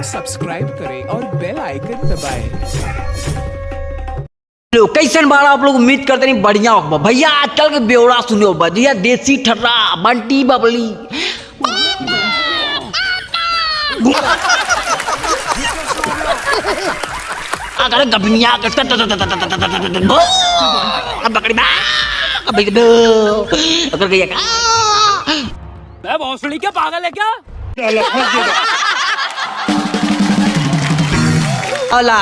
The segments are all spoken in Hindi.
सब्सक्राइब करें और बेल आइकन दबाएं। कैसन बार आप लोग उम्मीद करते नहीं बढ़िया हो भैया। आजकल के ब्यौरा सुनो भैया, देसी ठर्रा बंटी बबली अगर गबनिया अगर गया मैं भोसड़ी क्या पागल है क्या? अला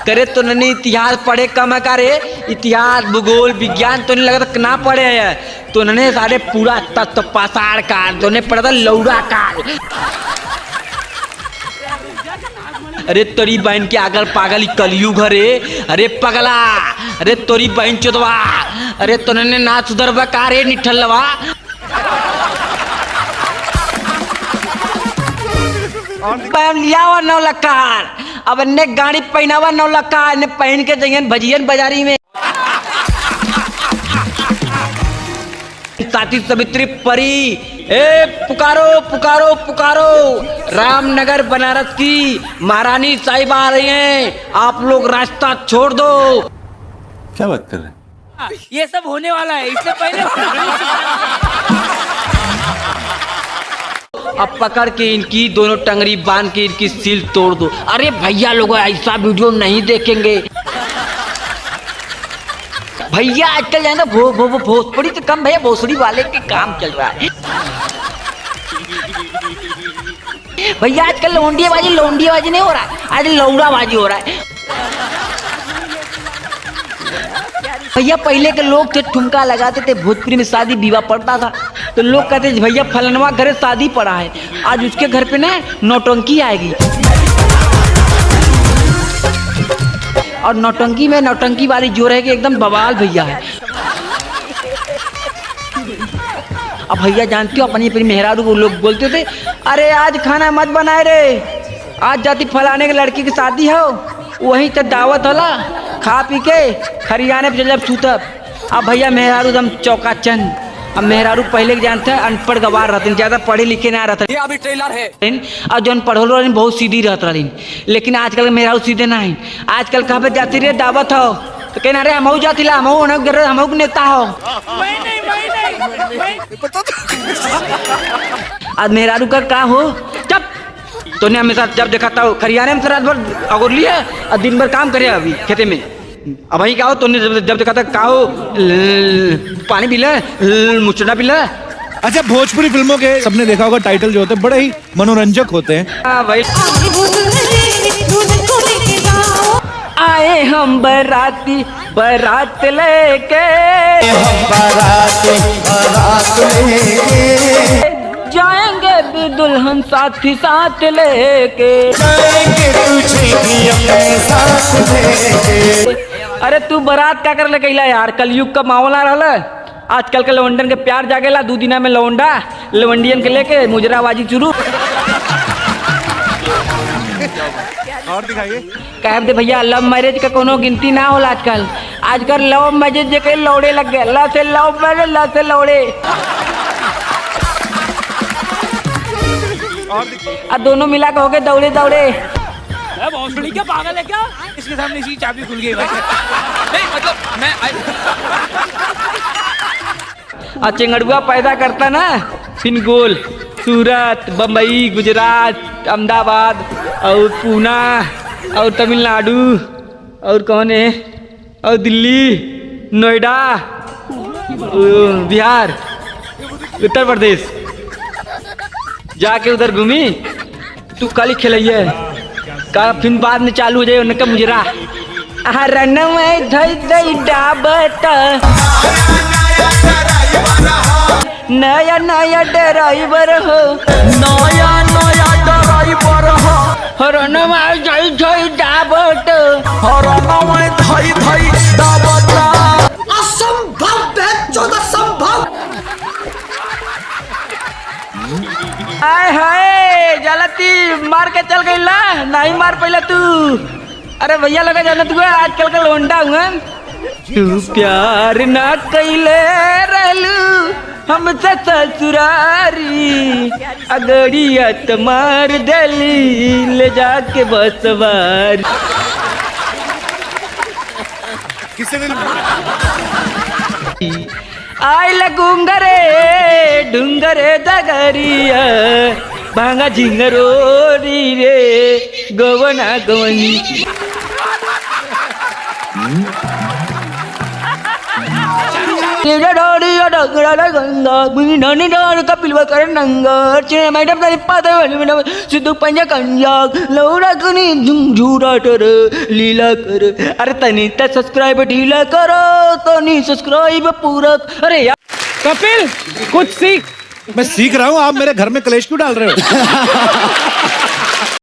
करे तो नहीं इतिहास पढ़े कम है करे, इतिहास भूगोल विज्ञान तो नहीं लगा तो ना पढ़े है तो उन्होंने सारे पूरा तत्व पासार काल तो पढ़ा था लौड़ा काल। अरे तोरी बहन के आगर पागल कलयुग रे, अरे पगला, अरे तोरी बहन चोदवा, अरे तोने ना सुधरवा का रे निठलवा। लिया हुआ 9 लाख अब ने गाड़ी पहनावा 9 लाख ने पहन के जइयन भजियन बाजारी में। साथी सवित्री परी ए पुकारो पुकारो पुकारो, रामनगर बनारस की महारानी साहिबा आ रही हैं, आप लोग रास्ता छोड़ दो। क्या बात कर रहे हैं? ये सब होने वाला है, इससे पहले अब पकड़ के इनकी दोनों टंगरी बांध के इनकी सील तोड़ दो। अरे भैया लोग ऐसा वीडियो नहीं देखेंगे भैया। आजकल जाना भोसड़ी से कम भैया भोसड़ी वाले के काम चल रहा है भैया। आजकल लौंडियाबाजी नहीं हो रहा है, आज लौड़ाबाजी हो रहा है भैया। पहले के लोग थे ठुमका लगाते थे, भोजपुरी में शादी विवाह पड़ता था तो लोग कहते थे भैया फलनवा घर शादी पड़ा है, आज उसके घर पे ना नौटंकी आएगी। और नौटंकी में नौटंकी वाली जो रहेगी एकदम बवाल भैया है। अब भैया जानती हो अपनी अपनी मेहरारू को लोग बोलते थे अरे आज खाना मत बनाए रे, आज जाती फलाने के लड़की की शादी हो, वहीं तक दावत होला, खा पी के खरियाने पे जब सूतब। अब भैया मेहरारू एकदम चौकाचंद। अब मेहरारू पहले के जानते हैं अनपढ़ गवार रहते, ज्यादा पढ़े लिखे ना रहते। ये अभी ट्रेलर है और जो पढ़ो रही बहुत सीधी रहते रही, लेकिन आजकल के मेहरारू सीधे ना है। आजकल कहाँ पे जाती रे दावत हो तो कहना अरे हमहू जाती ला, हमहू नेता हो। आज मेहरारू का का हो जब तो ने हमेशा जब देखता हो खरियाने में रात भर अगोर लिया और दिन भर काम करे अभी खेते में। अब वही का हो तो जब देखा था का हो पानी पिला मुचड़ा पिला। अच्छा भोजपुरी फिल्मों के सबने देखा होगा टाइटल जो होते हैं बड़े ही मनोरंजक होते हैं। भाई आए हम बराती बारात लेके, जाएंगे भी दुल्हन साथी साथ लेके, अरे तू बारात क्या कर ले गईला यार, कलयुग का मामला रहला। आजकल के लवंडन के प्यार जागेला, 2 दिना में लवंडा लवंडियन के लेके मुजराबाजी शुरू। और दिखाइए कह दे भैया लव मैरिज का कोनो गिनती ना होला आजकल। आजकल लव मैरिज के लौड़े लग गए, लव से लव मैरिज, लव से लौड़े। और दोनों मिला के हो गए दौड़े दौड़े। मैं भोसड़ी क्या पागल है क्या? इसके सामने इसकी चाबी खुल गई भाई। नहीं मतलब मैं और चिंगड़ुआ पैदा करता ना फिर गोल, सूरत, बम्बई, गुजरात, अहमदाबाद और पूना और तमिलनाडु और कौन है और दिल्ली, नोएडा, बिहार, उत्तर प्रदेश जाके उधर घूमी। तू कल ही खेलिए का फिर बाद में चालू हो जाए उनका मुजरा रन में धई धई डाबत, नया नया ड्राइवर हो, नया नया ड्राइवर हो, रन में धई धई डाबत, रन में धई धई डाबत। असंभव है 14 संभव। आय हाय जलती मार के चल गई ला, नहीं मार पहले तू। अरे भैया लगा जाना तू आजकल का लोंडा हुआ। तू प्यार ना कैले रहलू हमसे ससुरारी अगड़िया मार देली ले जाके बसवारी। आइल गुंगरे डुंगरे दगरिया भांगा झिंगरोरी रे गवना गवनी। सिद्धू पंजा कंजा लौड़ा कनी झूरा टर लीला कर। अरे तनी त सब्सक्राइब ढीला करो तनी सब्सक्राइब पूरा। अरे यार कपिल, कुछ सीख। मैं सीख रहा हूँ, आप मेरे घर में कलेश क्यों डाल रहे हो?